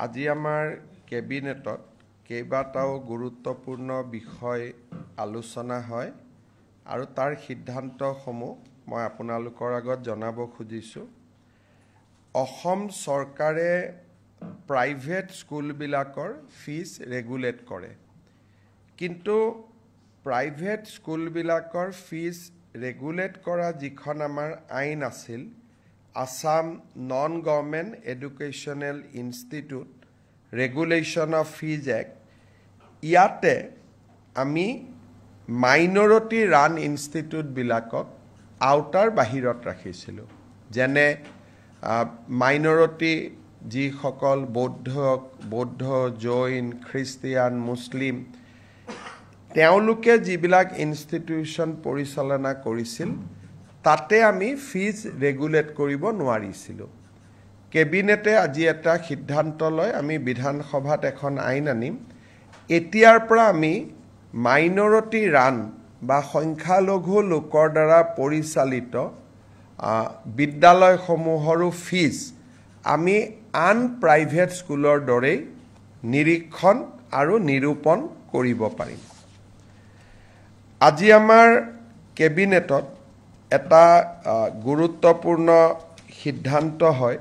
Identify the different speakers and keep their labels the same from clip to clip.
Speaker 1: আজি আমাৰ কেবিনেটত কেইবাটাও গুৰুত্বপূৰ্ণ বিষয় আলোচনা হয় আৰু তাৰ সিদ্ধান্তসমূহ মই আপোনালোকৰ আগত জনাব খুজিছোঁ। অসম চৰকাৰে প্ৰাইভেট স্কুলবিলাকৰ ফিজ ৰেগুলেট কৰে, কিন্তু প্ৰাইভেট স্কুলবিলাকৰ ফিজ ৰেগুলেট কৰা যিখন আমাৰ আইন আছিল, Assam non government educational institute regulation of fees act, ইয়াতে আমি মাইনৰিটি ৰান ইনষ্টিটিউটবিলাকক আউটাৰ বাহিৰত ৰাখিছিলোঁ। যেনে মাইনৰিটি যিসকল বৌদ্ধ, জৈন, খ্ৰীষ্টিয়ান, মুছলিম, তেওঁলোকে যিবিলাক ইনষ্টিটিউশ্যন পৰিচালনা কৰিছিল, তাতে আমি ফিজ ৰেগুলেট কৰিব নোৱাৰিছিলোঁ। কেবিনেটে আজি এটা সিদ্ধান্ত লয়, আমি বিধানসভাত এখন আইন আনিম। এতিয়াৰ পৰা আমি মাইনৰিটি ৰান বা সংখ্যালঘু লোকৰ দ্বাৰা পৰিচালিত বিদ্যালয়সমূহৰো ফিজ আমি আন প্ৰাইভেট স্কুলৰ দৰেই নিৰীক্ষণ আৰু নিৰূপণ কৰিব পাৰিম। আজি আমাৰ কেবিনেটত এটা গুৰুত্বপূৰ্ণ সিদ্ধান্ত হয়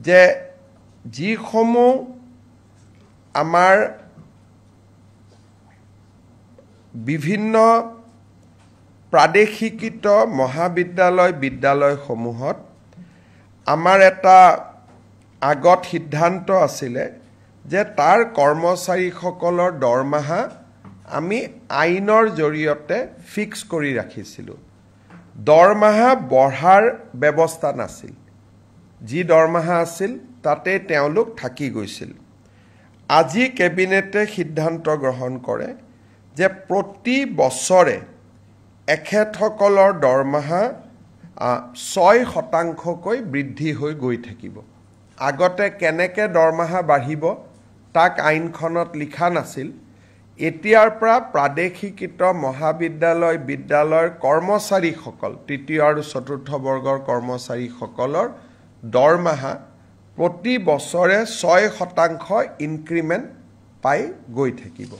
Speaker 1: যে যিসমূহ আমাৰ বিভিন্ন প্ৰাদেশিকৃত বিদ্যালয়সমূহত আমাৰ এটা আগত সিদ্ধান্ত আছিলে যে তাৰ কৰ্মচাৰীসকলৰ দৰমহা আমি আইনৰ জৰিয়তে ফিক্স কৰি ৰাখিছিলোঁ। দৰমহা বঢ়াৰ ব্যৱস্থা নাছিল, যি দৰমহা আছিল তাতে তেওঁলোক থাকি গৈছিল। আজি কেবিনেটে সিদ্ধান্ত গ্ৰহণ কৰে যে প্ৰতি বছৰে এখেতসকলৰ দৰমহা 6% বৃদ্ধি হৈ গৈ থাকিব। আগতে কেনেকৈ দৰমহা বাঢ়িব তাক আইনখনত লিখা নাছিল। এতিয়াৰ পৰা প্ৰাদেশিকৃত বিদ্যালয়ৰ কৰ্মচাৰীসকল, তৃতীয় আৰু চতুৰ্থ বৰ্গৰ কৰ্মচাৰীসকলৰ দৰমহা প্ৰতি বছৰে 6% ইনক্ৰিমেণ্ট পাই গৈ থাকিব।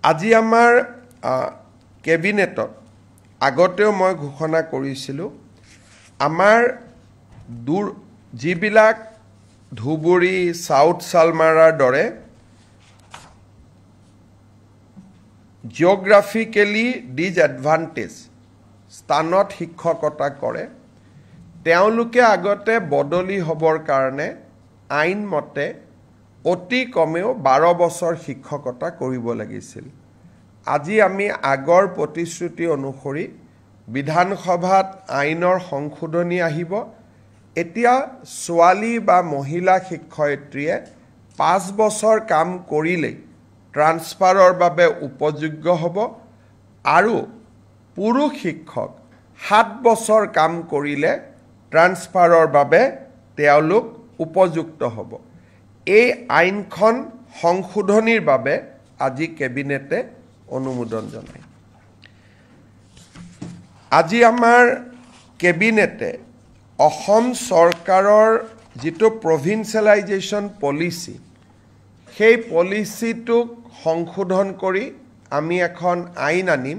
Speaker 1: আজি আমাৰ কেবিনেটত আগতেও মই ঘোষণা কৰিছিলোঁ, আমাৰ যিবিলাক ধুবুৰী, চাউথ চালমাৰাৰ দৰে জিঅ'গ্ৰাফিকেলি ডিজএডভান্টেজ স্থানত শিক্ষকতা কৰে, তেওঁলোকে আগতে বদলি হ'বৰ কাৰণে আইনমতে অতি কমেও 12 বছৰ শিক্ষকতা কৰিব লাগিছিল। আজি আমি আগৰ প্ৰতিশ্ৰুতি অনুসৰি বিধানসভাত আইনৰ সংশোধনী আহিব। এতিয়া ছোৱালী বা মহিলা শিক্ষয়িত্ৰীয়ে 5 বছৰ কাম কৰিলেই ট্ৰান্সফাৰৰ বাবে উপযোগ্য হ'ব আৰু পুৰুষ শিক্ষক 7 বছৰ কাম কৰিলে ট্ৰান্সফাৰৰ বাবে তেওঁলোক উপযুক্ত হ'ব। এই আইনখন সংশোধনীৰ বাবে আজি কেবিনেটে অনুমোদন জনায়। আজি আমাৰ কেবিনেটে অসম চৰকাৰৰ যিটো প্ৰভিন্সিয়েলাইজেশ্যন পলিচি, সেই পলিচিটোক সংশোধন কৰি আমি এখন আইন আনিম,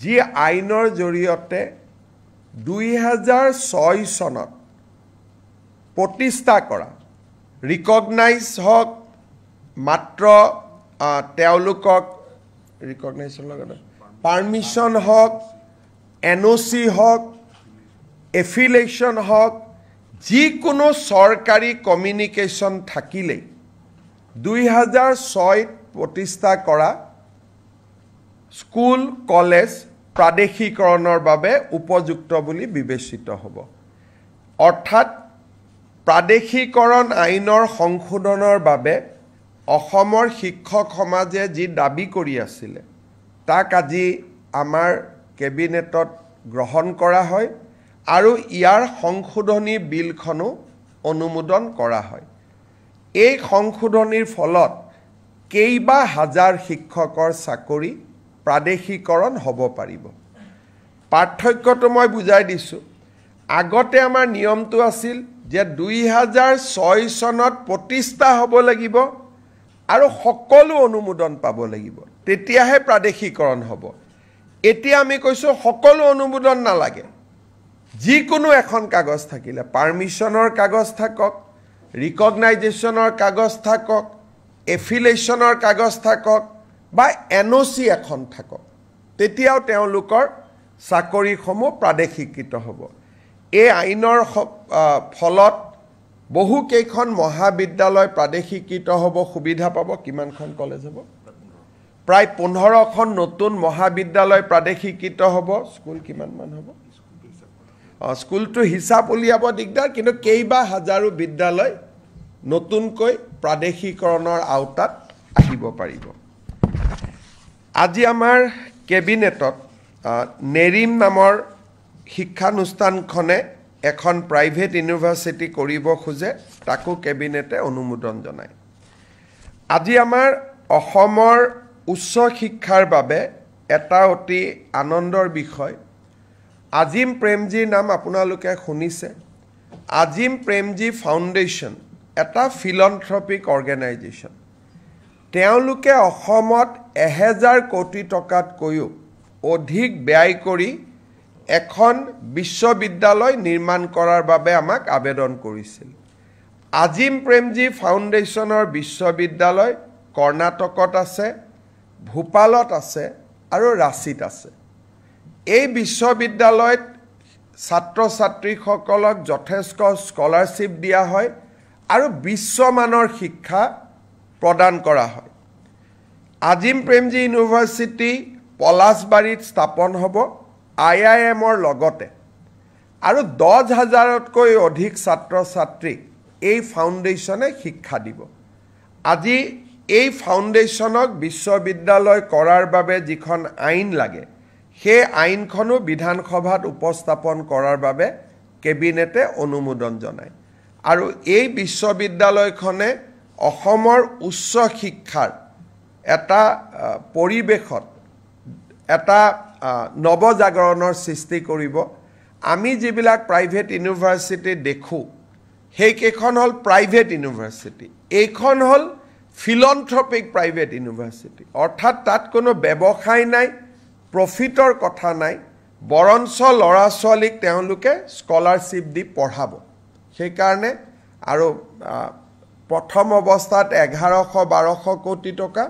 Speaker 1: যি আইনৰ জৰিয়তে 2006 চনত প্ৰতিষ্ঠা কৰা, ৰিকগনাইজ হওক, মাত্ৰ তেওঁলোকক ৰিকগনাইজৰ লগতে পাৰ্মিশ্যন হওক, NOC হওক, এফিলেশ্যন হওক, যিকোনো চৰকাৰী কমিউনিকেশ্যন থাকিলেই 2006 প্ৰতিষ্ঠা কৰা স্কুল, কলেজ প্ৰাদেশিকৰণৰ বাবে উপযুক্ত বুলি বিবেচিত হ'ব। অৰ্থাৎ প্ৰাদেশিকৰণ আইনৰ সংশোধনৰ বাবে অসমৰ শিক্ষক সমাজে যি দাবী কৰি আছিলে, তাক আজি আমাৰ কেবিনেটত গ্ৰহণ কৰা হয় আৰু ইয়াৰ সংশোধনী বিলখনো অনুমোদন কৰা হয়। এই সংশোধনীৰ ফলত কেইবা হাজাৰ শিক্ষকৰ চাকৰি প্ৰাদেশিকৰণ হ'ব পাৰিব। পাৰ্থক্যটো মই বুজাই দিছোঁ। আগতে আমাৰ নিয়মটো আছিল যে 2006 চনত প্ৰতিষ্ঠা হ'ব লাগিব আৰু সকলো অনুমোদন পাব লাগিব, তেতিয়াহে প্ৰাদেশিকৰণ হ'ব। এতিয়া আমি কৈছোঁ সকলো অনুমোদন নালাগে, যিকোনো এখন কাগজ থাকিলে, পাৰ্মিশ্যনৰ কাগজ থাকক, ৰিকগনাইজেশ্যনৰ কাগজ থাকক, এফিলেশ্যনৰ কাগজ থাকক বা NOC এখন থাকক, তেতিয়াও তেওঁলোকৰ চাকৰিসমূহ প্ৰাদেশিকৃত হ'ব। এই আইনৰ ফলত বহুকেইখন মহাবিদ্যালয় প্ৰাদেশিকৃত হ'ব, সুবিধা পাব। কিমানখন কলেজ হ'ব? প্ৰায় 15খন নতুন মহাবিদ্যালয় প্ৰাদেশিকৃত হ'ব। স্কুল কিমানমান হ'ব? স্কুলটো হিচাপ উলিয়াব দিগদাৰ, কিন্তু কেইবা হাজাৰো বিদ্যালয় নতুনকৈ প্ৰাদেশিকৰণৰ আওতাত আহিব পাৰিব। আজি আমাৰ কেবিনেটত নেৰিম নামৰ শিক্ষানুষ্ঠানখনে এখন প্ৰাইভেট ইউনিভাৰ্চিটি কৰিব খোজে, তাকো কেবিনেটে অনুমোদন জনায়। আজি আমাৰ অসমৰ উচ্চ শিক্ষাৰ বাবে এটা অতি আনন্দৰ বিষয়। আজিম প্ৰেমজীৰ নাম আপোনালোকে শুনিছে। আজিম প্ৰেমজী ফাউণ্ডেশ্যন এটা ফিলন্থ্ৰপিক অৰ্গেনাইজেশ্যন। তেওঁলোকে অসমত 1000 কোটি টকাতকৈও অধিক ব্যয় কৰি এখন বিশ্ববিদ্যালয় নিৰ্মাণ কৰাৰ বাবে আমাক আবেদন কৰিছিল। আজিম প্ৰেমজী ফাউণ্ডেশ্যনৰ বিশ্ববিদ্যালয় কৰ্ণাটকত আছে, ভূপালত আছে আৰু ৰাঁচীত আছে। এই বিশ্ববিদ্যালয়ত ছাত্ৰ ছাত্ৰীসকলক যথেষ্ট স্কলাৰশ্বিপ দিয়া হয় আৰু বিশ্বমানৰ শিক্ষা প্ৰদান কৰা হয়। আজিম প্ৰেমজী ইউনিভাৰ্চিটি পলাশবাৰীত স্থাপন হ'ব IIMৰ লগতে, আৰু 10,000তকৈ অধিক ছাত্ৰ ছাত্ৰীক এই ফাউণ্ডেশ্যনে শিক্ষা দিব। আজি এই ফাউণ্ডেশ্যনক বিশ্ববিদ্যালয় কৰাৰ বাবে যিখন আইন লাগে, সেই আইনখনো বিধানসভাত উপস্থাপন কৰাৰ বাবে কেবিনেটে অনুমোদন জনায়। আৰু এই বিশ্ববিদ্যালয়খনে অসমৰ উচ্চ শিক্ষাৰ এটা পৰিৱেশত এটা নৱজাগৰণৰ সৃষ্টি কৰিব। আমি যিবিলাক প্ৰাইভেট ইউনিভাৰ্চিটি দেখোঁ, সেইকেইখন হ'ল প্ৰাইভেট ইউনিভাৰ্চিটি। এইখন হ'ল ফিলন্থ্ৰপিক প্ৰাইভেট ইউনিভাৰ্চিটি, অৰ্থাৎ তাত কোনো ব্যৱসায় নাই, প্ৰফিটৰ কথা নাই, বৰঞ্চ ল'ৰা ছোৱালীক তেওঁলোকে স্কলাৰশ্বিপ দি পঢ়াব। সেইকাৰণে আৰু প্ৰথম অৱস্থাত 1100-1200 কোটি টকা,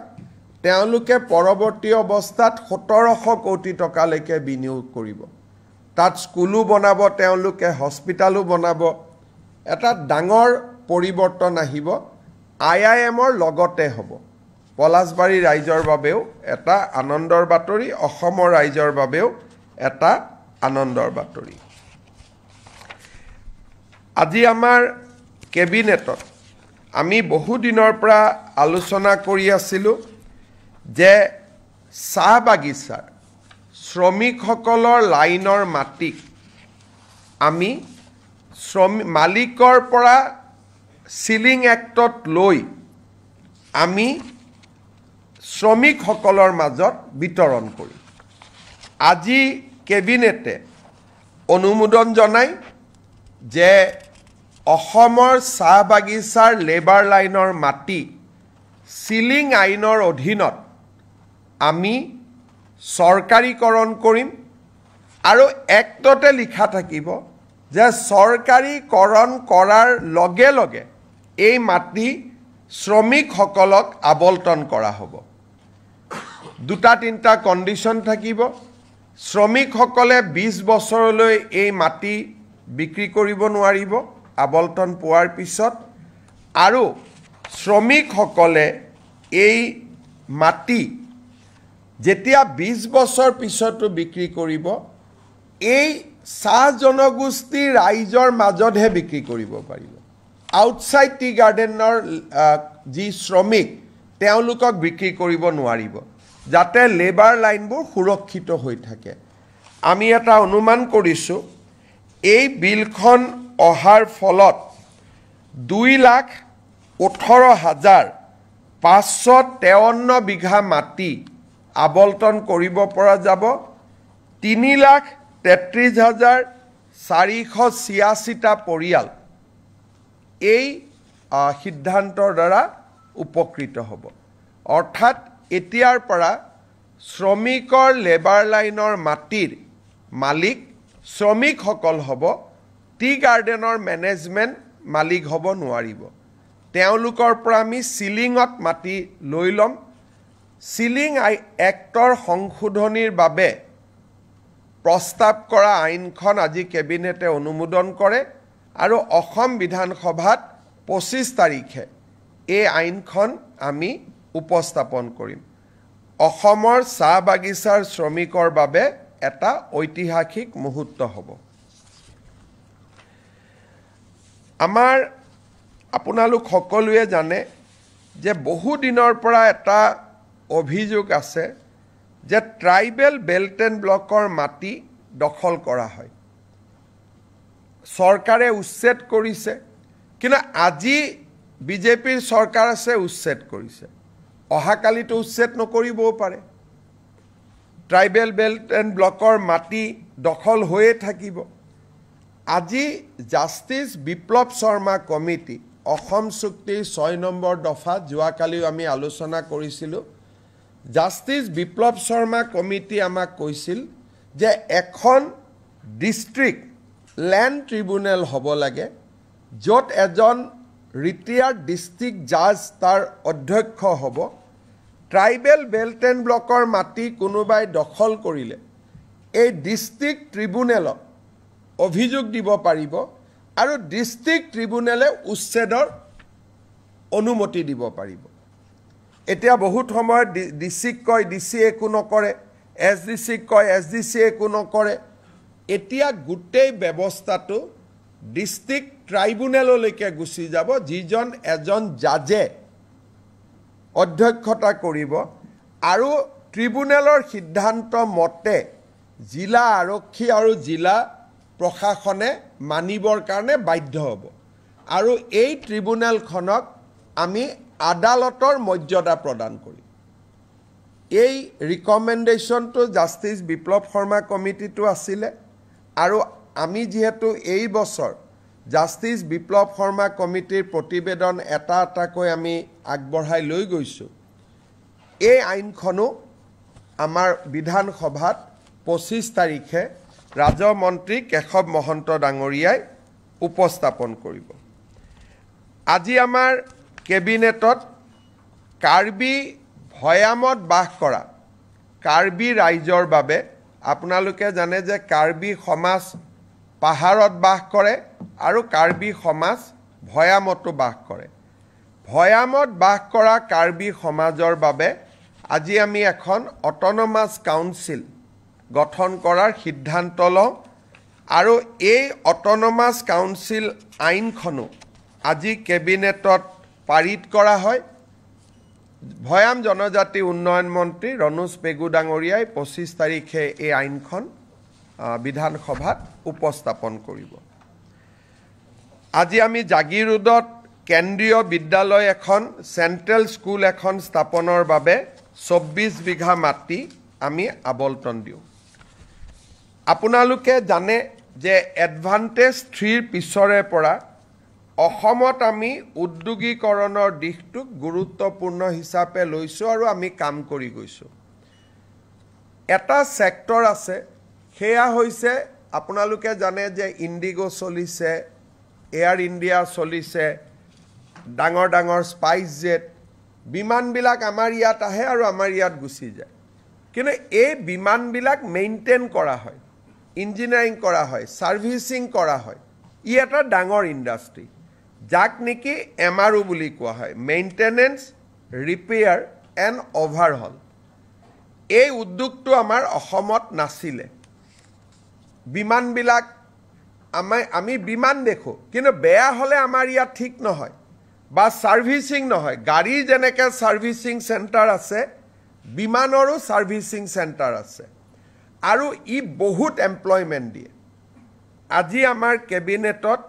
Speaker 1: তেওঁলোকে পৰৱৰ্তী অৱস্থাত 1700 কোটি টকালৈকে বিনিয়োগ কৰিব। তাত স্কুলো বনাব, তেওঁলোকে হস্পিটালো বনাব। এটা ডাঙৰ পৰিৱৰ্তন আহিব। IIMৰ লগতে হ'ব। পলাশবাৰী ৰাইজৰ বাবেও এটা আনন্দৰ বাতৰি, অসমৰ ৰাইজৰ বাবেও এটা আনন্দৰ বাতৰি। আজি আমাৰ কেবিনেটত আমি বহুদিনৰ পৰা আলোচনা কৰি আছিলোঁ যে চাহ বাগিচাৰ শ্ৰমিকসকলৰ লাইনৰ মাটিক আমি মালিকৰ পৰা চিলিং এক্টত লৈ আমি শ্ৰমিকসকলৰ মাজত বিতৰণ কৰিম। আজি কেবিনেটে অনুমোদন জনায় যে অসমৰ চাহ বাগিচাৰ লেবাৰ লাইনৰ মাটি চিলিং আইনৰ অধীনত আমি চৰকাৰীকৰণ কৰিম, আৰু এক্টতে লিখা থাকিব যে চৰকাৰীকৰণ কৰাৰ লগে লগে এই মাটি শ্ৰমিকসকলক আবণ্টন কৰা হ'ব। 2-3টা কণ্ডিশ্যন থাকিব। শ্ৰমিকসকলে 20 বছৰলৈ এই মাটি বিক্ৰী কৰিব নোৱাৰিব আবণ্টন পোৱাৰ পিছত, আৰু শ্ৰমিকসকলে এই মাটি যেতিয়া 20 বছৰ পিছতো বিক্ৰী কৰিব, এই চাহ জনগোষ্ঠীৰ ৰাইজৰ মাজতহে বিক্ৰী কৰিব পাৰিব। আউটছাইড টি গাৰ্ডেনৰ যি শ্ৰমিক, তেওঁলোকক বিক্ৰী কৰিব নোৱাৰিব, যাতে লেবাৰ লাইনবোৰ সুৰক্ষিত হৈ থাকে। আমি এটা অনুমান কৰিছোঁ, এই বিলখন অহাৰ ফলত 2,18,553 বিঘা মাটি আবণ্টন কৰিব পৰা যাব। 3,33,486টা পৰিয়াল এই সিদ্ধান্তৰ দ্বাৰা উপকৃত হ'ব অৰ্থাৎ এতিয়াৰ পৰা শ্ৰমিকৰ লেবাৰ লাইনৰ মাটিৰ মালিক শ্ৰমিকসকল হ'ব টি গাৰ্ডেনৰ মেনেজমেণ্ট মালিক হ'ব নোৱাৰিব তেওঁলোকৰ পৰা আমি সিলিঙত মাটি লৈ ল'ম সিলিং এক্টৰ সংশোধনীৰ বাবে প্ৰস্তাৱ কৰা আইনখন আজি কেবিনেটে অনুমোদন কৰে আৰু অসম বিধানসভাত 25 তাৰিখে এই আইনখন আমি উপস্থাপন কৰিম অসমৰ চাহ বাগিচাৰ শ্ৰমিকৰ বাবে এটা ঐতিহাসিক মুহূৰ্ত হ'ব আমাৰ আপোনালোক সকলোৱে জানে যে বহু দিনৰ পৰা এটা অভিযোগ আছে যে ট্ৰাইবেল বেল্ট এণ্ড ব্লকৰ মাটি দখল কৰা হয় চৰকাৰে উচ্ছেদ কৰিছে কিন্তু আজি বিজেপিৰ চৰকাৰ আছে উচ্ছেদ কৰিছে অহাকালিতো উচ্ছেদ নকৰিবও পাৰে ট্ৰাইবেল বেল্ট এণ্ড ব্লকৰ মাটি দখল হৈয়ে থাকিব আজি জাষ্টিস বিপ্লৱ শৰ্মা কমিটি অসম চুক্তিৰ 6 নম্বৰ দফা যোৱাকালিও আমি আলোচনা কৰিছিলোঁ জাষ্টিস বিপ্লৱ শৰ্মা কমিটি আমাক কৈছিল যে এখন ডিস্ট্ৰিক্ট ল্যান্ড ট্ৰিব্যুনেল হ'ব লাগে য'ত এজন ৰিটায়াৰ্ড ডিস্ট্ৰিক্ট জাজ তাৰ অধ্যক্ষ হ'ব ট্ৰাইবেল বেল্ট এণ্ড ব্লকৰ মাটি কোনোবাই দখল কৰিলে এই ডিস্ট্ৰিক্ট ট্ৰিব্যুনেলত অভিযোগ দিব পাৰিব আৰু ডিস্ট্ৰিক্ট ট্ৰিব্যুনেলে উচ্ছেদৰ অনুমতি দিব পাৰিব এতিয়া বহুত সময়ত ডিসিক কয় ডিসি একো নকৰে এসডিসি কয় এসডিসি একো নকৰে এতিয়া গোটেই ব্যৱস্থাটো ডিস্ট্ৰিক্ট ট্ৰাইব্যুনেললৈকে গুচি যাব যিজন এজন জাজে অধ্যক্ষতা কৰিব আৰু ট্ৰিব্যুনেলৰ সিদ্ধান্ত মতে জিলা আৰক্ষী আৰু জিলা প্ৰশাসনে মানিবৰ কাৰণে বাধ্য হ'ব আৰু এই ট্ৰিব্যুনেলখনক আমি আদালতৰ মৰ্যাদা প্ৰদান কৰিম এই ৰিকমেণ্ডেশ্যনটো জাষ্টিস বিপ্লৱ শৰ্মা কমিটিটো আছিলে আৰু আমি যেহেতু এই বছৰ জাষ্টিস বিপ্লৱ শৰ্মা কমিটিৰ প্ৰতিবেদন এটা এটাকৈ আমি আগবঢ়াই লৈ গৈছোঁ এই আইনখনো আমাৰ বিধানসভাত 25 তাৰিখে ৰাজহ মন্ত্ৰী কেশৱ মহন্ত ডাঙৰীয়াই উপস্থাপন কৰিব আজি আমাৰ কেবিনেটত কাৰ্বি ভৈয়ামত বাস কৰা কাৰ্বি ৰাইজৰ বাবে আপোনালোকে জানে যে কাৰ্বি সমাজ পাহাৰত বাস কৰে আৰু কাৰ্বি সমাজ ভৈয়ামতো বাস কৰে ভৈয়ামত বাস কৰা কাৰ্বি সমাজৰ বাবে আজি আমি এখন অট'নমাছ কাউন্সিল গঠন কৰাৰ সিদ্ধান্ত লওঁ আৰু এই অট'নমাছ কাউন্সিল আইনখনো আজি কেবিনেটত পাৰিত কৰা হয় ভৈয়াম জনজাতি উন্নয়ন মন্ত্ৰী ৰণোজ পেগু ডাঙৰীয়াই 25 তাৰিখে এই আইনখন বিধানসভাত উপস্থাপন কৰিব আজি আমি জাগিৰোডত কেন্দ্ৰীয় বিদ্যালয় এখন সেন্ট্ৰেল স্কুল এখন স্থাপনৰ বাবে 24 বিঘা মাটি আমি আবলটন দিওঁ আপোনালোকে জানে যে এডভান্টেজ 3 পিছৰে পৰা অসমত আমি উদ্যোগীকৰণৰ দিশটোক গুৰুত্বপূৰ্ণ হিচাপে লৈছোঁ আৰু আমি কাম কৰি গৈছোঁ এটা সেক্টৰ আছে সেয়া হৈছে আপোনালোকে জানে যে ইণ্ডিগো চলিছে এয়াৰ ইণ্ডিয়া চলিছে ডাঙৰ ডাঙৰ স্পাইচ জেট বিমানবিলাক আমাৰ ইয়াত আহে আৰু আমাৰ ইয়াত গুচি যায় কিন্তু এই বিমানবিলাক মেইনটেইন কৰা হয় ইঞ্জিনিয়াৰিং কৰা হয় সাৰ্ভিসিং কৰা হয় ই এটা ডাঙৰ ইণ্ডাষ্ট্ৰী যাক নেকি এমআৰও বুলি কোৱা হয় মেইনটেনেন্স ৰিপেয়াৰ এণ্ড অভাৰহল এই উদ্যোগটো আমাৰ অসমত নাছিলে বিমানবিলাক আমি বিমান দেখো কিন্তু বেয়া হলে আমাৰ ইয়াত ঠিক নহয় বা সাৰ্ভিসিং নহয় গাড়ী যেনেকৈ সাৰ্ভিসিং সেন্টাৰ আছে বিমানৰো সাৰ্ভিসিং সেন্টাৰ আছে আৰু ই বহুত এমপ্লয়মেন্ট দিয়ে আজি আমাৰ কেবিনেটত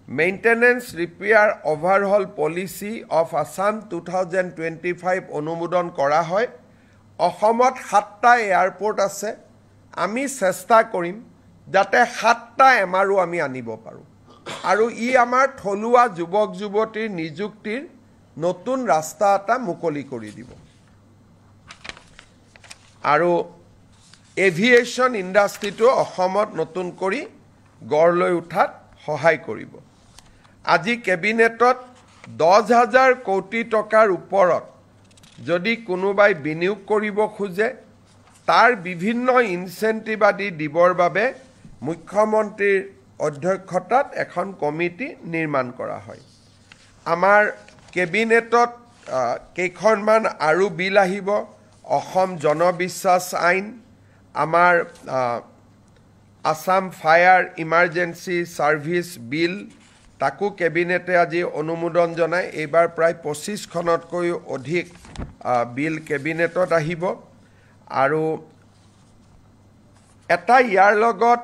Speaker 1: maintenance repair overhaul policy of Assam 2025 অনুমোদন কৰা হয় অসমত 7টা এয়াৰপোৰ্ট আছে আমি চেষ্টা কৰিম যাতে 7টা এমআৰও আমি আনিব পাৰোঁ আৰু ই আমাৰ থলুৱা যুৱক যুৱতীৰ নিযুক্তিৰ নতুন ৰাস্তা এটা মুকলি কৰি দিব আৰু এভিয়েশ্যন ইণ্ডাষ্ট্ৰিটো অসমত নতুন কৰি গঢ় লৈ উঠাত সহায় কৰিব আজি কেবিনেটত 10,000 কোটি টকাৰ ওপৰত যদি কোনোবাই বিনিয়োগ কৰিব খোজে তাৰ বিভিন্ন ইনচেন্টিভ আদি দিবৰ বাবে মুখ্যমন্ত্ৰীৰ অধ্যক্ষতাত এখন কমিটি নিৰ্মাণ কৰা হয় আমাৰ কেবিনেটত কেইখনমান আৰু বিল আহিব অসম জনবিশ্বাস আইন আমাৰ আসাম ফায়াৰ ইমাৰ্জেন্সি সাৰ্ভিস বিল তাকো কেবিনেটে আজি অনুমোদন জনায় এইবাৰ প্ৰায় 25খনতকৈ অধিক বিল কেবিনেটত আহিব আৰু এটা ইয়াৰ লগত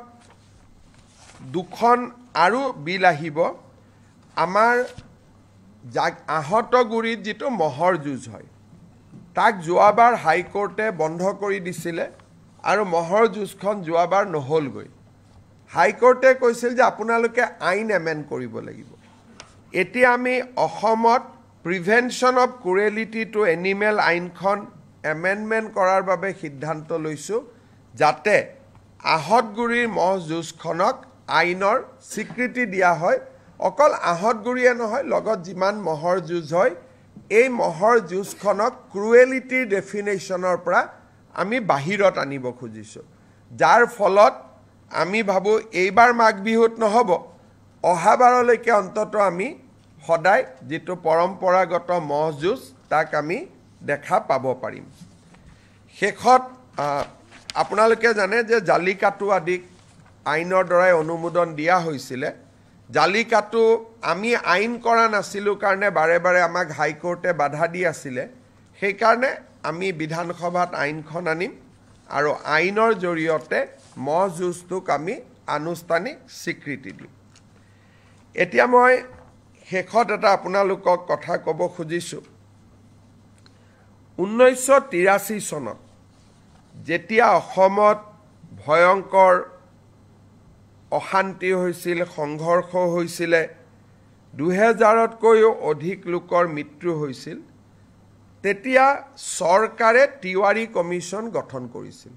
Speaker 1: দুখন আৰু বিল আহিব আমাৰ আহতগুৰিত যেটো মহৰ যুঁজ হয় তাক যোৱাবাৰ হাইকোৰ্টে বন্ধ কৰি দিছিলে আৰু মহৰ যুঁজখন যোৱাবাৰ নহলগৈ হাইকোৰ্টে কৈছিল যে আপোনালোকে আইন এমেন্ড কৰিব লাগিব এতিয়া আমি অসমত prevention of cruelty to animal আইনখন এমেন্ডমেন্ট কৰাৰ বাবে সিদ্ধান্ত লৈছো যাতে আহতগুৰিৰ মহ যুঁজখনক আইনৰ স্বীকৃতি দিয়া হয় অকল আহতগুৰিয়ে নহয় লগত যিমান মহৰ যুঁজ হয় এই মহৰ যুঁজখনক ক্ৰুৱেলিটিৰ ডেফিনেশ্যনৰ পৰা আমি বাহিৰত আনিব খুজিছো যাৰ ফলত আমি ভাবো এইবাৰ মাঘ বিহুত নহব অহাবাৰলৈকে অন্তত আমি সদায় যেটো পৰম্পৰাগত মহ যুঁজ তাক আমি দেখা পাব পাৰিম শেষত আপোনালোকে জানে যে জালিকাটু আদি আইনৰ দ্বাৰাই অনুমোদন দিয়া হৈছিল জালিকাটু আমি আইন কৰা নাছিলো কাৰণে বাৰে বাৰে আমাক হাইকোৰ্টে বাধা দি আছিল সেই কাৰণে আমি বিধানসভাত আইনখন আনিম আৰু আইনৰ জৰিয়তে মহ যুঁজটোক আমি আনুষ্ঠানিক স্বীকৃতি দিম এতিয়া মই শেষত এটা আপোনালোকক কথা ক'ব খুজিছো 1983 চনত যেতিয়া অসমত ভয়ংকৰ অশান্তি হৈছিল সংঘৰ্ষ হৈছিল 2000তকৈও অধিক লোকৰ মৃত্যু হৈছিল তেতিয়া চৰকাৰে তিৱাৰী কমিছন গঠন কৰিছিল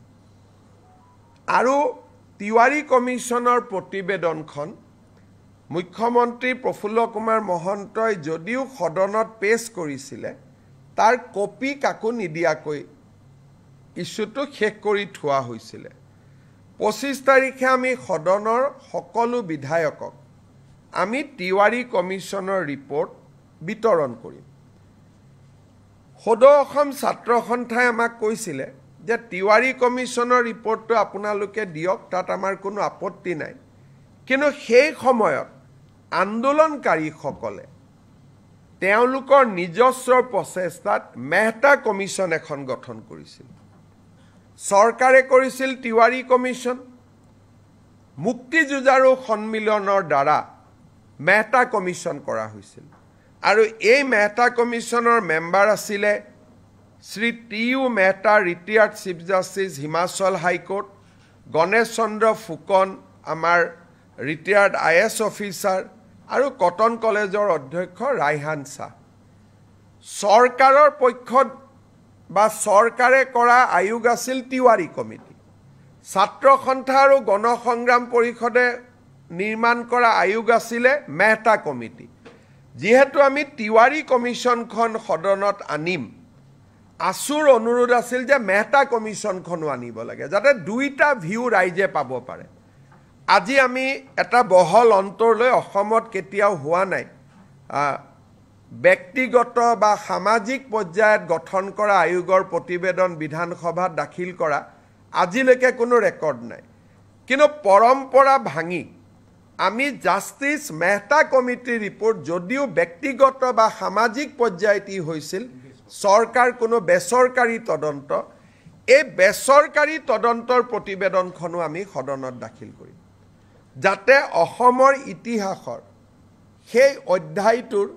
Speaker 1: আৰু তিৱাৰী কমিছনৰ প্ৰতিবেদনখন মুখ্যমন্ত্ৰী প্ৰফুল্ল কুমাৰ মহন্তই যদিও সদনত পেশ কৰিছিল তাৰ কপি কাকো নিদিয়াকৈ ইস্যুটো শেষ কৰি থোৱা হৈছিল 25 তাৰিখে আমি সদনৰ সকলো বিধায়কক আমি তিৱাৰী কমিছনৰ ৰিপৰ্ট বিতৰণ কৰিম সদৌ অসম ছাত্ৰ সন্থাই আমাক কৈছিল যে তিৱাৰী কমিছনৰ ৰিপৰ্টটো আপোনালোকে দিয়ক তাত আমাৰ কোনো আপত্তি নাই কিন্তু সেই সময়ত আন্দোলনকাৰীসকলে তেওঁলোকৰ নিজস্ব প্ৰচেষ্টাত মেহতা কমিছন এখন গঠন কৰিছিল চৰকাৰে কৰিছিল তিৱাৰী কমিছন মুক্তি যুঁজাৰু সন্মিলনৰ দ্বাৰা মেহতা কমিছন কৰা হৈছিল আৰু এই মেহতা কমিছনৰ মেম্বাৰ আছিল Shri T U. Mehta retired chief justice Himachal High Court Ganesh Chandra Phukan আমাৰ ৰিটায়াৰ্ড আই.এছ. অফিচাৰ আৰু কটন কলেজৰ অধ্যক্ষ ৰাইহান শাহ চৰকাৰৰ পক্ষত বা চৰকাৰে কৰা আয়োগ আছিল তিৱাৰী কমিটি ছাত্ৰ সন্থা আৰু গণসংগ্ৰাম পৰিষদে নিৰ্মাণ কৰা আয়োগ আছিল মেহতা কমিটি যেহেতু আমি তিৱাৰী কমিছনখন সদনত আনিম আসুৰ অনুৰোধ আছিল যে মেহতা কমিছনখনো আনিব লাগে যাতে দুইটা ভিউ ৰাইজে পাব পাৰে আজি আমি এটা বহল অন্তৰলৈ অসমত কেতিয়াও হোৱা নাই ব্যক্তিগত বা সামাজিক পৰ্যায়ত গঠন কৰা আয়োগৰ প্ৰতিবেদন বিধানসভাত দাখিল কৰা আজিলৈকে কোনো ৰেকৰ্ড নাই কিন্তু পৰম্পৰা ভাঙি আমি জাষ্টিছ মেহতা কমিটিৰ ৰিপৰ্ট যদিও ব্যক্তিগত বা সামাজিক পৰ্যায়ত হৈছিল চৰকাৰ কোনো বেচৰকাৰী তদন্ত এই বেচৰকাৰী তদন্তৰ প্ৰতিবেদনখনো আমি সদনত দাখিল কৰিম যাতে অসমৰ ইতিহাসৰ সেই অধ্যায়টোৰ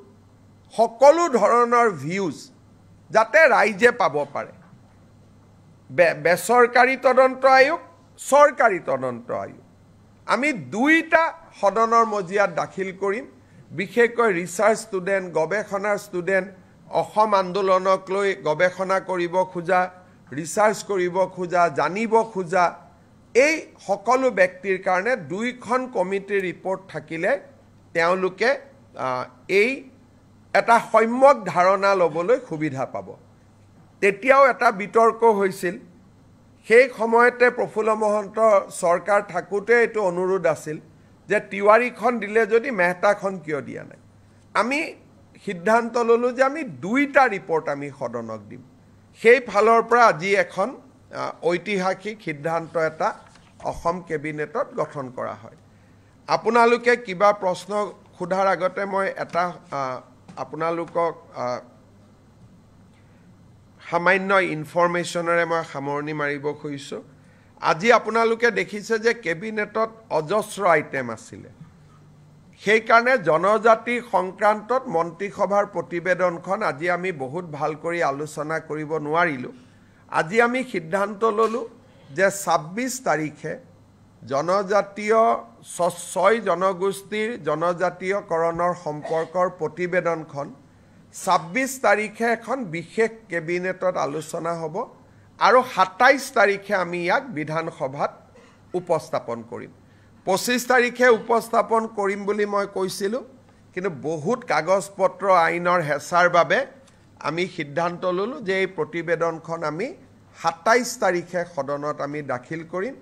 Speaker 1: সকলো ধৰণৰ ভিউজ যাতে ৰাইজে পাব পাৰে বেচৰকাৰী তদন্ত আয়োগ চৰকাৰী তদন্ত আয়োগ আমি দুইটা সদনৰ মজিয়াত দাখিল কৰিম বিশেষকৈ ৰিচাৰ্চ ষ্টুডেণ্ট গৱেষণাৰ ষ্টুডেণ্ট অসম আন্দোলনক লৈ গৱেষণা কৰিব খোজা ৰিচাৰ্চ কৰিব খোজা জানিব খোজা এই সকলো ব্যক্তিৰ কাৰণে দুইখন কমিটিৰ ৰিপৰ্ট থাকিলে তেওঁলোকে এই এটা সম্যক ধাৰণা ল'বলৈ সুবিধা পাব তেতিয়াও এটা বিতৰ্ক হৈছিল সেই সময়তে প্ৰফুল্ল মহন্ত চৰকাৰ থাকোঁতে এইটো অনুৰোধ আছিল যে তিৱাৰীখন দিলে যদি মেহতাখন কিয় দিয়া নাই আমি সিদ্ধান্ত ল'লোঁ যে আমি দুইটা ৰিপৰ্ট আমি সদনক দিম সেই ফালৰ পৰা আজি এখন ঐতিহাসিক সিদ্ধান্ত এটা অসম কেবিনেটত গঠন কৰা হয় আপোনালোকে কিবা প্ৰশ্ন সোধাৰ আগতে মই এটা আপোনালোকক সামান্য ইনফৰমেশ্যনেৰে মই সামৰণি মাৰিব খুজিছোঁ আজি আপোনালোকে দেখিছে যে কেবিনেটত অজস্ৰ আইটেম আছিলে সেইকাৰণে জনজাতি সংক্ৰান্তত মন্ত্ৰীসভাৰ প্ৰতিবেদনখন আজি আমি বহুত ভাল কৰি আলোচনা কৰিব নোৱাৰিলোঁ আজি আমি সিদ্ধান্ত ল'লোঁ যে ২৬ তাৰিখে জনজাতীয় ৬ জনগোষ্ঠীৰ জনজাতীয়কৰণৰ সম্পৰ্কৰ প্ৰতিবেদনখন ২৬ তাৰিখে এখন বিশেষ কেবিনেটত আলোচনা হ'ব আৰু ২৭ তাৰিখে আমি ইয়াক বিধানসভাত উপস্থাপন কৰিম ২৫ তাৰিখে উপস্থাপন কৰিম বুলি মই কৈছিলোঁ কিন্তু বহুত কাগজ পত্ৰ আইনৰ হেঁচাৰ বাবে আমি সিদ্ধান্ত ল'লোঁ যে এই প্ৰতিবেদনখন আমি ২৭ তাৰিখে সদনত আমি দাখিল কৰিম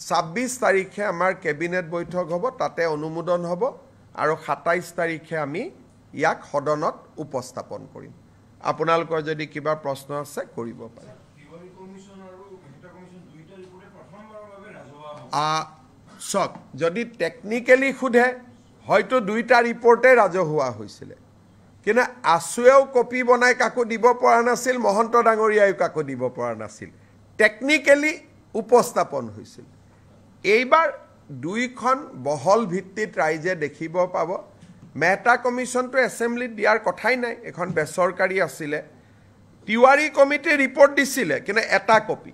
Speaker 1: ২৬ তাৰিখে আমাৰ কেবিনেট বৈঠক হ'ব তাতে অনুমোদন হ'ব আৰু ২৭ তাৰিখে আমি ইয়াক সদনত উপস্থাপন কৰিম আপোনালোকৰ যদি কিবা প্ৰশ্ন আছে কৰিব পাৰে চক যদি টেকনিক্যালি সোধে হয়তো দুইটা ৰিপৰ্টে ৰাজহুৱা হৈছিলে কিন্তু আছুৱেও কপি বনাই কাকো দিব পৰা নাছিল মহন্ত ডাঙৰীয়ায়ো কাকো দিব পৰা নাছিল টেকনিক্যালি উপস্থাপন হৈছিল এইবাৰ দুইখন বহল ভিত্তিত ৰাইজে দেখিব পাব মেহতা কমিশ্যনটো এছেম্বলিত দিয়াৰ কথাই নাই এখন বেচৰকাৰী আছিলে তিৱাৰী কমিটিৰ ৰিপৰ্ট দিছিলে কিন্তু এটা কপি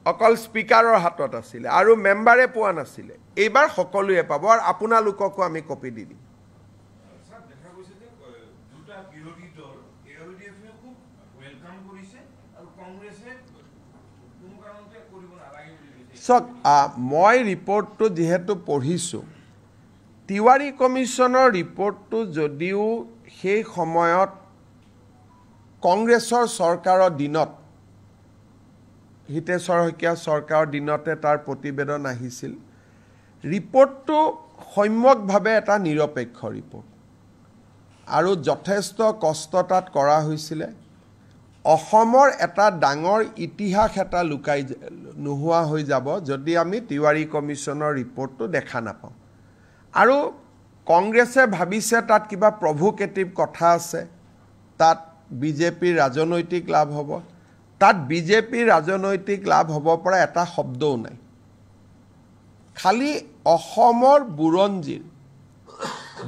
Speaker 1: অকল স্পিকাৰৰ হাতত আছিলে আৰু মেম্বাৰে পোৱা নাছিলে এইবাৰ সকলোৱে পাব আৰু আপোনালোককো আমি কপি দি দিম চক মই ৰিপৰ্টটো যিহেতু পঢ়িছোঁ তিৱাৰী কমিশ্যনৰ ৰিপৰ্টটো যদিও সেই সময়ত কংগ্ৰেছৰ চৰকাৰৰ দিনত হিতেশ্বৰ শইকীয়া চৰকাৰৰ দিনতে তাৰ প্ৰতিবেদন আহিছিল ৰিপৰ্টটো সম্যকভাৱে এটা নিৰপেক্ষ ৰিপৰ্ট আৰু যথেষ্ট কষ্ট তাত কৰা হৈছিলে অসমৰ এটা ডাঙৰ ইতিহাস এটা লুকাই নোহোৱা হৈ যাব যদি আমি তিৱাৰী কমিশ্যনৰ ৰিপৰ্টটো দেখা নাপাওঁ আৰু কংগ্ৰেছে ভাবিছে তাত কিবা প্ৰভোকেটিভ কথা আছে তাত বিজেপিৰ ৰাজনৈতিক লাভ হ'ব তাত বিজেপিৰ ৰাজনৈতিক লাভ হ'ব পৰা এটা শব্দও নাই খালি অসমৰ বুৰঞ্জীৰ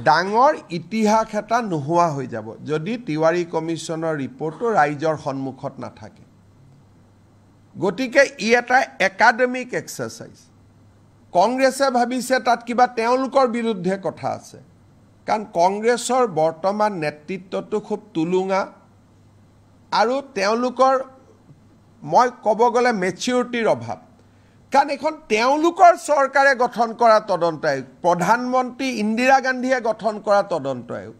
Speaker 1: ডাঙৰ ইতিহাস এটা নোহোৱা হৈ যাব যদি তিৱাৰী কমিশ্যনৰ ৰিপৰ্টটো ৰাইজৰ সন্মুখত নাথাকে গতিকে ই এটা একাডেমিক এক্সাৰচাইজ কংগ্ৰেছে ভাবিছে তাত কিবা তেওঁলোকৰ বিৰুদ্ধে কথা আছে কাৰণ কংগ্ৰেছৰ বৰ্তমান নেতৃত্বটো খুব তুলুঙা আৰু তেওঁলোকৰ মই ক'ব গ'লে মেচিউৰিটিৰ অভাৱ কাৰণ এখন তেওঁলোকৰ চৰকাৰে গঠন কৰা তদন্ত আয়োগ প্ৰধানমন্ত্ৰী ইন্দিৰা গান্ধীয়ে গঠন কৰা তদন্ত আয়োগ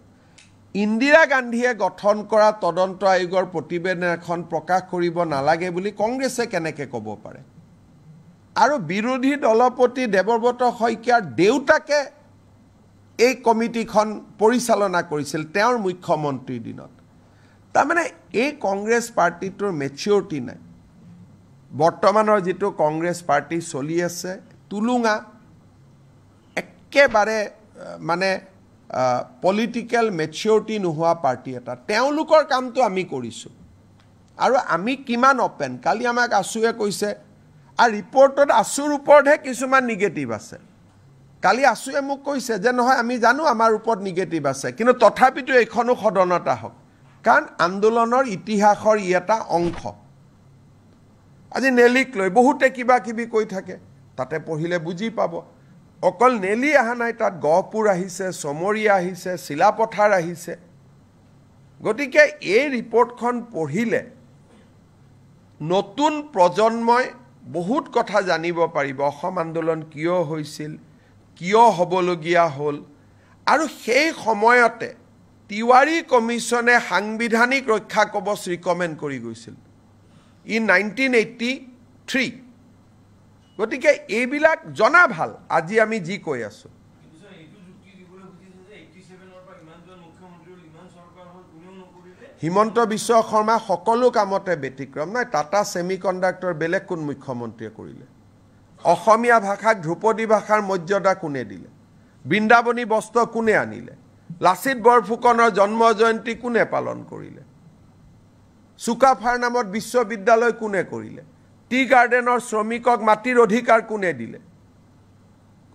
Speaker 1: ইন্দিৰা গান্ধীয়ে গঠন কৰা তদন্ত আয়োগৰ প্ৰতিবেদন এখন প্ৰকাশ কৰিব নালাগে বুলি কংগ্ৰেছে কেনেকৈ ক'ব পাৰে আৰু বিৰোধী দলপতি দেৱব্ৰত শইকীয়াৰ দেউতাকে এই কমিটিখন পৰিচালনা কৰিছিল তেওঁৰ মুখ্যমন্ত্ৰীৰ দিনত তাৰমানে এই কংগ্ৰেছ পাৰ্টিটোৰ মেচিউৰিটি নাই বৰ্তমানৰ যিটো কংগ্ৰেছ পাৰ্টি চলি আছে তুলুঙা একেবাৰে মানে পলিটিক্যাল মেচিউৰিটি নোহোৱা পাৰ্টি এটা তেওঁলোকৰ কামটো আমি কৰিছোঁ আৰু আমি কিমান অপেন কালি আমাক আছুৱে কৈছে আৰু ৰিপৰ্টত আছুৰ ওপৰতহে কিছুমান নিগেটিভ আছে কালি আছুৱে মোক কৈছে যে নহয় আমি জানো আমাৰ ওপৰত নিগেটিভ আছে কিন্তু তথাপিতো এইখনো সদনত আহক কাৰণ আন্দোলনৰ ইতিহাসৰ ই এটা অংশ আজি নেলিক লৈ বহুতে কিবা কিবি কৈ থাকে তাতে পঢ়িলে বুজি পাব অকল নেলি অহা নাই, তাত গহপুৰ আহিছে, চমৰীয়া আহিছে, চিলাপথাৰ আহিছে। গতিকে এই ৰিপৰ্টখন পঢ়িলে নতুন প্ৰজন্মই বহুত কথা জানিব পাৰিব। অসম আন্দোলন কিয় হৈছিল, কিয় হ'বলগীয়া হ'ল, আৰু সেই সময়তে তিৱাৰী কমিশ্যনে সাংবিধানিক ৰক্ষা কবচ ৰিকমেণ্ড কৰি গৈছিল ইন 1983। গতিকে এইবিলাক জনা ভাল। আজি আমি যি কৈ আছোঁ, হিমন্ত বিশ্ব শৰ্মা সকলো কামতে ব্যতিক্ৰম নাই। টাটা ছেমি কণ্ডাক্টৰ বেলেগ কোন মুখ্যমন্ত্ৰীয়ে কৰিলে? অসমীয়া ভাষাক ধ্ৰুপদী ভাষাৰ মৰ্যাদা কোনে দিলে? বৃন্দাবনী বস্ত্ৰ কোনে আনিলে? লাচিত বৰফুকনৰ জন্ম জয়ন্তী কোনে পালন কৰিলে? চুকাফাৰ নামত বিশ্ববিদ্যালয় কোনে কৰিলে? টি গাৰ্ডেনৰ শ্ৰমিকক মাটিৰ অধিকাৰ কোনে দিলে?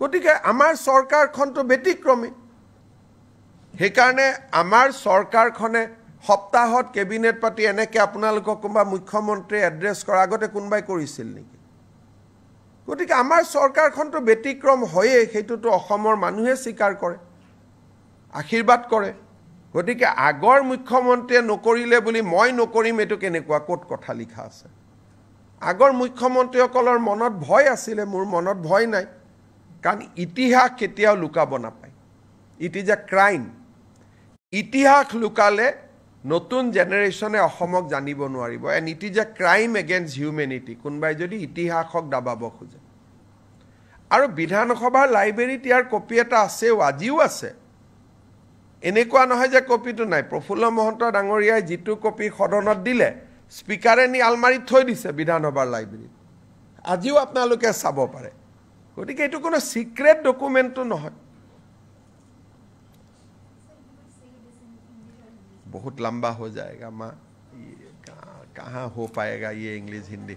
Speaker 1: গতিকে আমাৰ চৰকাৰখনটো ব্যতিক্ৰমী। সেইকাৰণে আমাৰ চৰকাৰখনে সপ্তাহত কেবিনেট পাতি এনেকৈ আপোনালোকক কোনোবা মুখ্যমন্ত্ৰীয়ে এড্ৰেছ কৰাৰ আগতে কোনোবাই কৰিছিল নেকি? গতিকে আমাৰ চৰকাৰখনটো ব্যতিক্ৰম হয়েই, সেইটোতো অসমৰ মানুহে স্বীকাৰ কৰে, আশীৰ্বাদ কৰে। গতিকে আগৰ মুখ্যমন্ত্ৰীয়ে নকৰিলে বুলি মই নকৰিম, এইটো কেনেকুৱা, ক'ত কথা লিখা আছে? আগৰ মুখ্যমন্ত্ৰীসকলৰ মনত ভয় আছিলে, মোৰ মনত ভয় নাই, কাৰণ ইতিহাস কেতিয়াও লুকাব নাপায়। It is a crime. ইতিহাস লুকালে নতুন জেনেৰেশ্যনে অসমক জানিব নোৱাৰিব। And it is a crime against humanity, কোনোবাই যদি ইতিহাসক দাবাব খোজে। আৰু বিধানসভাৰ লাইব্ৰেৰীত ইয়াৰ কপি এটা আছেও, আজিও আছে। এনেকুৱা নহয় যে কপিটো নাই। প্ৰফুল্ল মহন্ত ডাঙৰীয়াই যিটো কপি সদনত দিলে, স্পীকাৰে নি আলমাৰীত থৈ দিছে বিধানসভাৰ লাইব্ৰেৰীত, আজিও আপোনালোকে চাব পাৰে। গতিকে এইটো কোনো সিক্ৰেট ডকুমেণ্টটো নহয়। बहुत लंबा हो जाएगा माँ, ये कहाँ हो पाएगा ये English Hindi.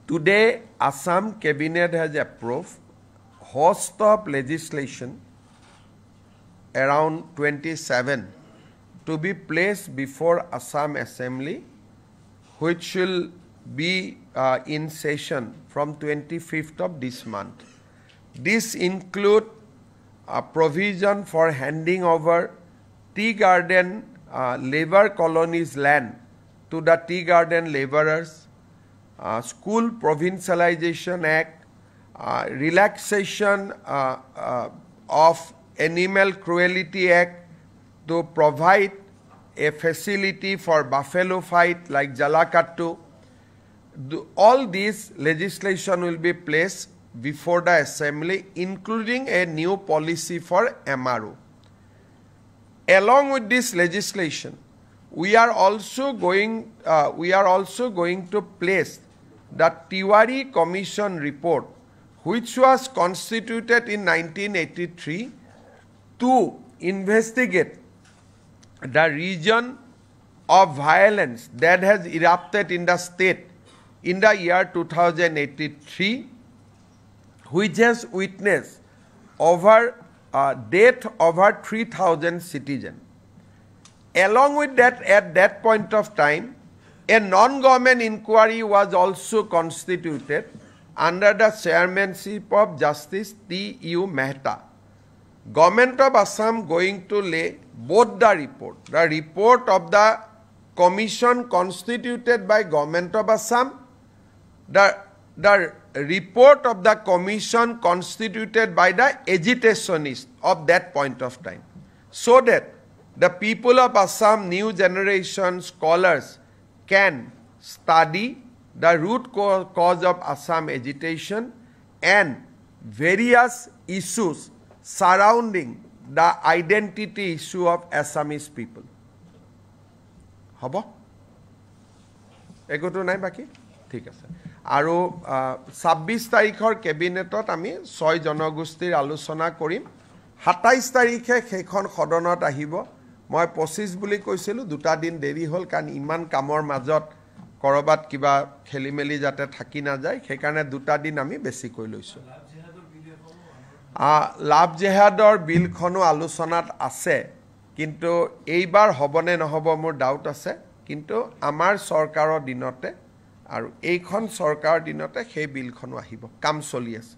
Speaker 1: Today Assam cabinet has approved host of legislation around 27 to be placed before Assam Assembly, which will be in session from 25th of this month. This include a provision for handing over tea garden labor colonies land to the tea garden laborers, School Provincialization Act, relaxation of Animal Cruelty Act to provide a facility for buffalo fight like Jalakattu. All these legislation will be placed before the assembly, including a new policy for MRO. Along with this legislation, we are also going to place the Tiwari Commission report, which was constituted in 1983 to investigate the region of violence that has erupted in the state in the year 2083, which has witnessed death over 3,000 citizens. Along with that, at that point of time, a non-government inquiry was also constituted under the chairmanship of Justice T.U. Mehta. Government of Assam going to lay both the report of the commission constituted by Government of Assam, the report of the commission constituted by the agitationists of that point of time, so that the people of Assam, new generation scholars, can study the root cause of Assam agitation and various issues surrounding the identity issue of Assamese people. Habo? Egoto nai baki? Thik ase. আৰু 26 তাৰিখৰ কেবিনেটত আমি 6 জনগোষ্ঠীৰ আলোচনা কৰিম। 27 তাৰিখে সেইখন সদনত আহিব। মই 25 বুলি কৈছিলোঁ, 2টা দিন দেৰি হ'ল, কাৰণ ইমান কামৰ মাজত কৰবাত কিবা খেলিমেলি যাতে থাকি নাযায়, সেইকাৰণে 2টা দিন আমি বেছিকৈ লৈছোঁ। লাভ জেহাদৰ বিলখনো আলোচনাত আছে, কিন্তু এইবাৰ হ'বনে নহ'ব মোৰ ডাউট আছে। কিন্তু আমাৰ চৰকাৰৰ দিনতে আৰু এইখন চৰকাৰৰ দিনতে সেই বিলখনো আহিব, কাম চলি আছে।